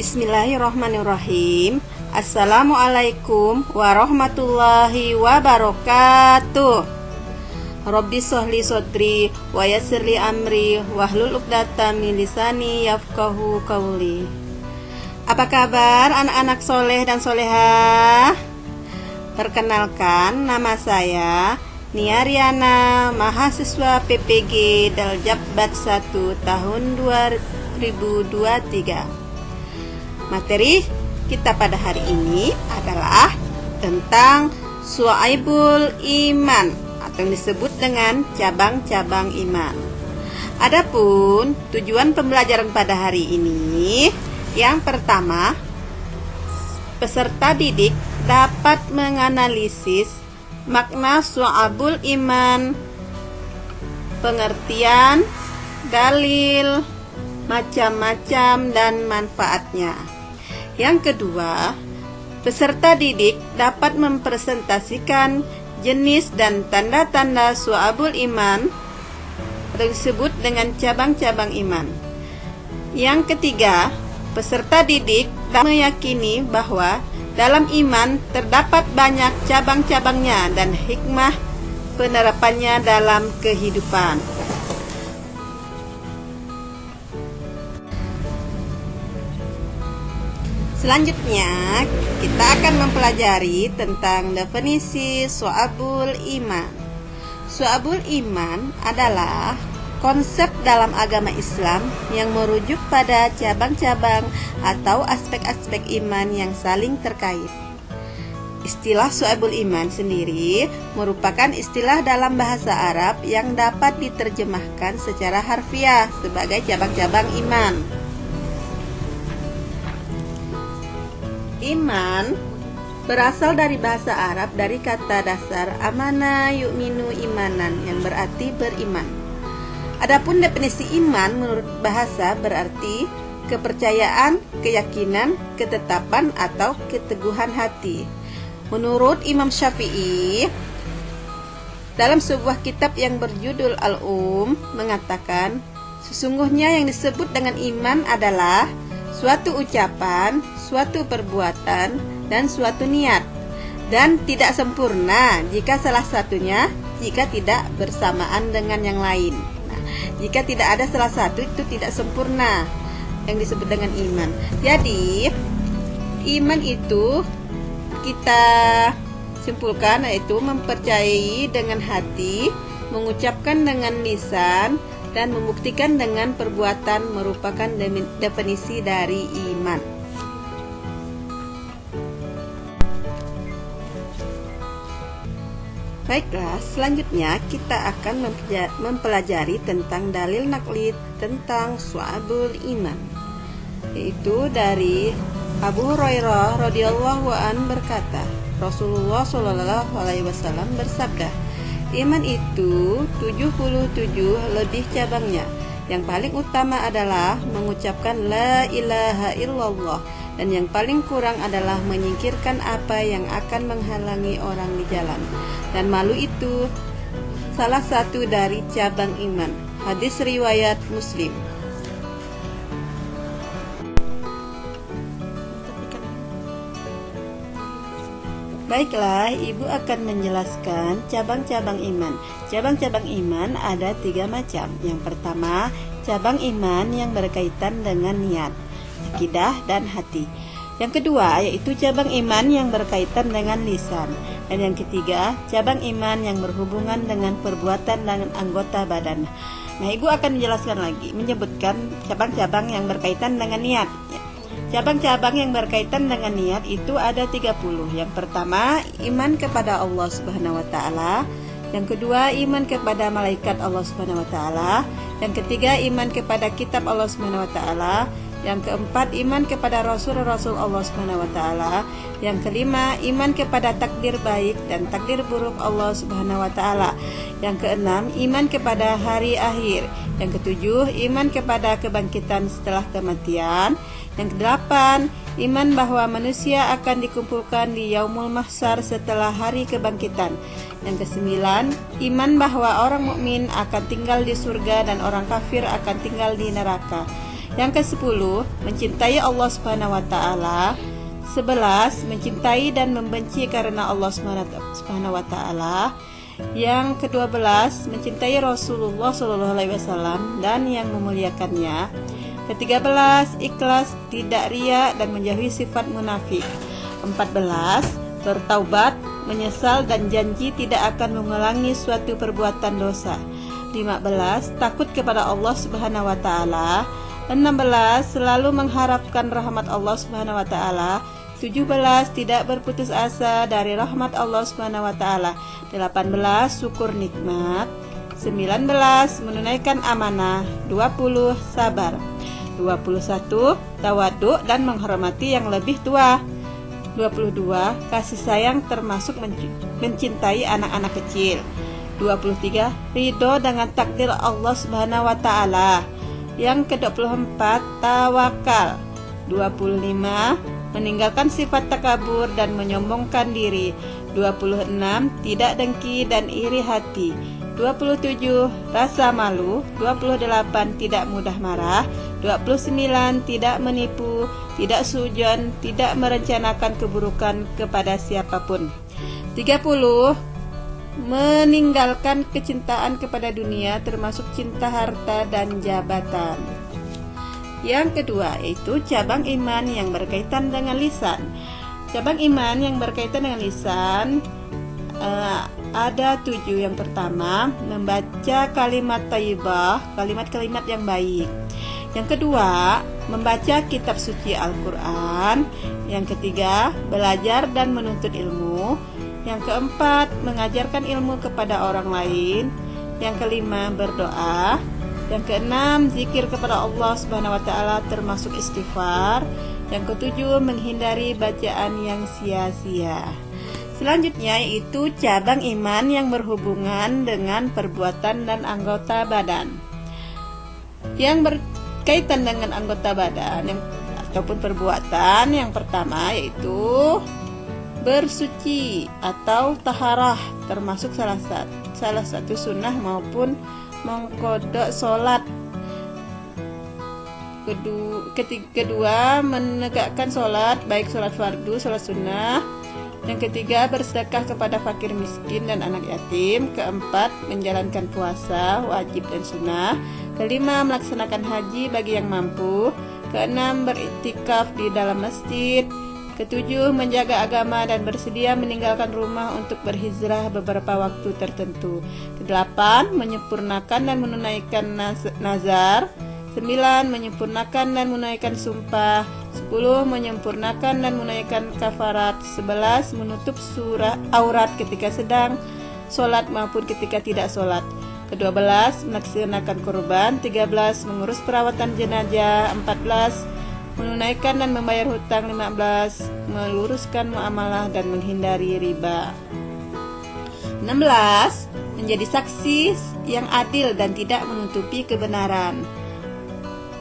Bismillahirrahmanirrahim. Assalamualaikum warahmatullahi wabarakatuh. Rabbi sholli sodri wa yassirli amri wahlul 'uqdatam min lisani yafqahu qawli. Apa kabar anak-anak soleh dan solehah? Perkenalkan, nama saya Nia Riana, mahasiswa PPG Daljabbat 1 tahun 2023. Materi kita pada hari ini adalah tentang Syu'aibul Iman atau yang disebut dengan cabang-cabang iman. Adapun tujuan pembelajaran pada hari ini, yang pertama, peserta didik dapat menganalisis makna Syu'aibul Iman, pengertian, dalil, macam-macam dan manfaatnya. Yang kedua, peserta didik dapat mempresentasikan jenis dan tanda-tanda Syu'aibul Iman atau disebut dengan cabang-cabang iman. Yang ketiga, peserta didik dapat meyakini bahwa dalam iman terdapat banyak cabang-cabangnya dan hikmah penerapannya dalam kehidupan. Selanjutnya, kita akan mempelajari tentang definisi Syu'aibul Iman. Syu'aibul Iman adalah konsep dalam agama Islam yang merujuk pada cabang-cabang atau aspek-aspek iman yang saling terkait. Istilah Syu'aibul Iman sendiri merupakan istilah dalam bahasa Arab yang dapat diterjemahkan secara harfiah sebagai cabang-cabang iman. Iman berasal dari bahasa Arab dari kata dasar amana yu'minu imanan yang berarti beriman. Adapun definisi iman menurut bahasa berarti kepercayaan, keyakinan, ketetapan atau keteguhan hati. Menurut Imam Syafi'i, dalam sebuah kitab yang berjudul mengatakan, sesungguhnya yang disebut dengan iman adalah suatu ucapan, suatu perbuatan, dan suatu niat, dan tidak sempurna jika salah satunya jika tidak bersamaan dengan yang lain. Nah, jika tidak ada salah satu itu tidak sempurna yang disebut dengan iman. Jadi iman itu kita simpulkan yaitu mempercayai dengan hati, mengucapkan dengan lisan, dan membuktikan dengan perbuatan merupakan definisi dari iman. Baiklah, selanjutnya kita akan mempelajari tentang dalil naqli tentang Syu'aibul Iman, yaitu dari Abu Hurairah radhiyallahu an berkata, Rasulullah shallallahu alaihi wasallam bersabda, iman itu 77 lebih cabangnya. Yang paling utama adalah mengucapkan la ilaha illallah, dan yang paling kurang adalah menyingkirkan apa yang akan menghalangi orang di jalan. Dan malu itu salah satu dari cabang iman. Hadis riwayat Muslim. Baiklah, Ibu akan menjelaskan cabang-cabang iman. Cabang-cabang iman ada 3 macam. Yang pertama, cabang iman yang berkaitan dengan niat, akidah, dan hati. Yang kedua, yaitu cabang iman yang berkaitan dengan lisan. Dan yang ketiga, cabang iman yang berhubungan dengan perbuatan dan anggota badan. Nah, Ibu akan menjelaskan lagi, menyebutkan cabang-cabang yang berkaitan dengan niat. Cabang-cabang yang berkaitan dengan niat itu ada 30. Yang pertama, iman kepada Allah Subhanahu wa taala. Yang kedua, iman kepada malaikat Allah Subhanahu wa taala. Yang ketiga, iman kepada kitab Allah Subhanahu wa taala. Yang keempat, iman kepada rasul-rasul Allah Subhanahu wa taala. Yang kelima, iman kepada takdir baik dan takdir buruk Allah Subhanahu wa taala. Yang keenam, iman kepada hari akhir. Yang ketujuh, iman kepada kebangkitan setelah kematian. Yang kedelapan, iman bahwa manusia akan dikumpulkan di yaumul mahsyar setelah hari kebangkitan. Yang kesembilan, iman bahwa orang mukmin akan tinggal di surga dan orang kafir akan tinggal di neraka. Yang ke-10, mencintai Allah Subhanahu wa taala. 11, mencintai dan membenci karena Allah Subhanahu wa taala. Yang ke-12, mencintai Rasulullah SAW dan yang memuliakannya. Ke-13, ikhlas, tidak riya dan menjauhi sifat munafik. 14, bertaubat, menyesal dan janji tidak akan mengulangi suatu perbuatan dosa. 15, takut kepada Allah Subhanahu wa taala. 16, selalu mengharapkan rahmat Allah Subhanahu wa taala. 17, tidak berputus asa dari rahmat Allah Subhanahu wa taala. 18, syukur nikmat. 19, menunaikan amanah. 20, sabar. 21, tawadhu dan menghormati yang lebih tua. 22, kasih sayang termasuk mencintai anak-anak kecil. 23, ridho dengan takdir Allah Subhanahu wa taala. Yang ke-24, tawakal. 25, meninggalkan sifat takabur dan menyombongkan diri. 26, tidak dengki dan iri hati. 27, rasa malu. 28, tidak mudah marah. 29, tidak menipu, tidak suudzon, tidak merencanakan keburukan kepada siapapun. 30, meninggalkan kecintaan kepada dunia termasuk cinta harta dan jabatan. Yang kedua yaitu cabang iman yang berkaitan dengan lisan. Cabang iman yang berkaitan dengan lisan ada 7. Yang pertama, membaca kalimat thayyibah, kalimat-kalimat yang baik. Yang kedua, membaca kitab suci Al-Quran. Yang ketiga, belajar dan menuntut ilmu. Yang keempat, mengajarkan ilmu kepada orang lain. Yang kelima, berdoa. Yang keenam, zikir kepada Allah Subhanahu wa taala termasuk istighfar. Yang ketujuh, menghindari bacaan yang sia-sia. Selanjutnya yaitu cabang iman yang berhubungan dengan perbuatan dan anggota badan. Yang berkaitan dengan anggota badan ataupun perbuatan, yang pertama yaitu bersuci atau taharah, termasuk salah satu sunnah maupun mengkodok sholat. Kedua, menegakkan sholat, baik sholat fardu, sholat sunnah. Yang ketiga, bersedekah kepada fakir miskin dan anak yatim. Keempat, menjalankan puasa wajib dan sunnah. Kelima, melaksanakan haji bagi yang mampu. Keenam, beriktikaf di dalam masjid. Ketujuh, menjaga agama dan bersedia meninggalkan rumah untuk berhijrah beberapa waktu tertentu. Kedelapan, menyempurnakan dan menunaikan nazar. 9, menyempurnakan dan menunaikan sumpah. 10, menyempurnakan dan menunaikan kafarat. 11, menutup aurat ketika sedang sholat maupun ketika tidak sholat. Ke-12, melaksanakan kurban. 13, mengurus perawatan jenazah. 14, menunaikan dan membayar hutang. 15, meluruskan muamalah dan menghindari riba. 16, menjadi saksi yang adil dan tidak menutupi kebenaran.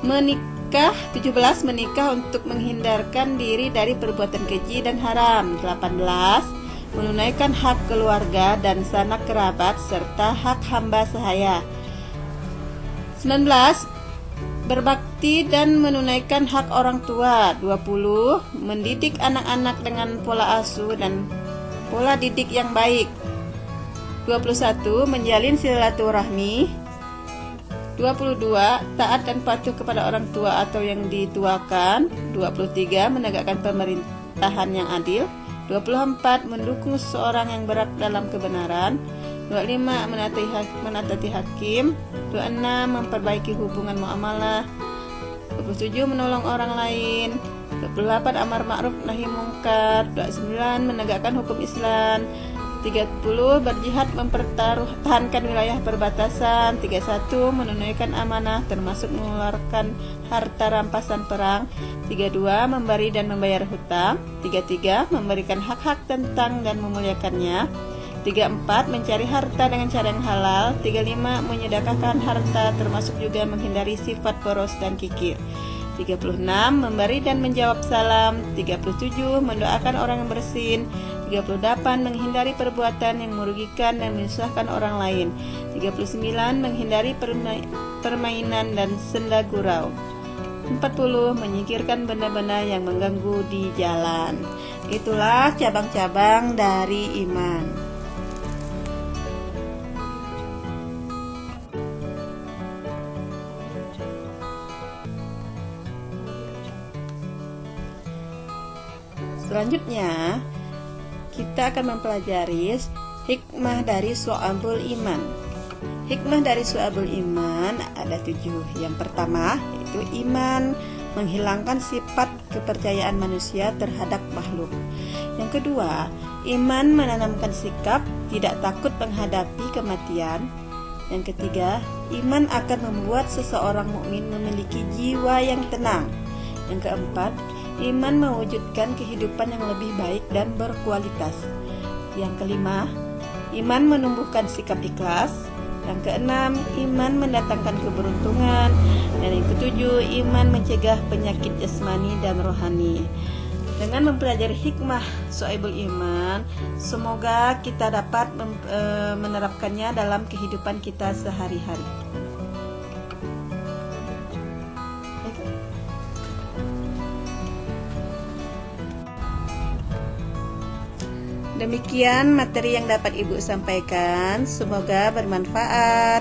17, menikah untuk menghindarkan diri dari perbuatan keji dan haram. 18, menunaikan hak keluarga dan sanak kerabat serta hak hamba sahaya. 19, berbakti dan menunaikan hak orang tua. 20, mendidik anak-anak dengan pola asuh dan pola didik yang baik. 21, menjalin silaturahmi. 22, taat dan patuh kepada orang tua atau yang dituakan. 23, menegakkan pemerintahan yang adil. 24, mendukung seseorang yang berat dalam kebenaran. 25, menaati hakim. 26, memperbaiki hubungan muamalah. 27, menolong orang lain. 28, amar ma'ruf nahi mungkar. 29, menegakkan hukum Islam. 30, berjihad mempertahankan wilayah perbatasan. 31, menunaikan amanah termasuk mengeluarkan harta rampasan perang. 32, memberi dan membayar hutang. 33, memberikan hak-hak tentang dan memuliakannya. 34, mencari harta dengan cara yang halal. 35, menyedekahkan harta termasuk juga menghindari sifat boros dan kikir. 36, memberi dan menjawab salam. 37, mendoakan orang yang bersin. 38, menghindari perbuatan yang merugikan dan menyusahkan orang lain. 39, menghindari permainan dan senda gurau. 40. Menyingkirkan benda-benda yang mengganggu di jalan. Itulah cabang-cabang dari iman. Selanjutnya, kita akan mempelajari hikmah dari Syu'abul Iman. Hikmah dari Syu'abul Iman ada 7. Yang pertama, yaitu iman menghilangkan sifat kepercayaan manusia terhadap makhluk. Yang kedua, iman menanamkan sikap tidak takut menghadapi kematian. Yang ketiga, iman akan membuat seseorang mukmin memiliki jiwa yang tenang. Yang keempat, iman mewujudkan kehidupan yang lebih baik dan berkualitas. Yang kelima, iman menumbuhkan sikap ikhlas. Yang keenam, iman mendatangkan keberuntungan. Dan yang ketujuh, iman mencegah penyakit jasmani dan rohani. Dengan mempelajari hikmah Syu'abul Iman, semoga kita dapat menerapkannya dalam kehidupan kita sehari-hari. Demikian materi yang dapat Ibu sampaikan, semoga bermanfaat.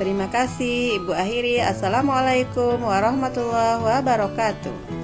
Terima kasih. Ibu akhiri. Assalamualaikum warahmatullahi wabarakatuh.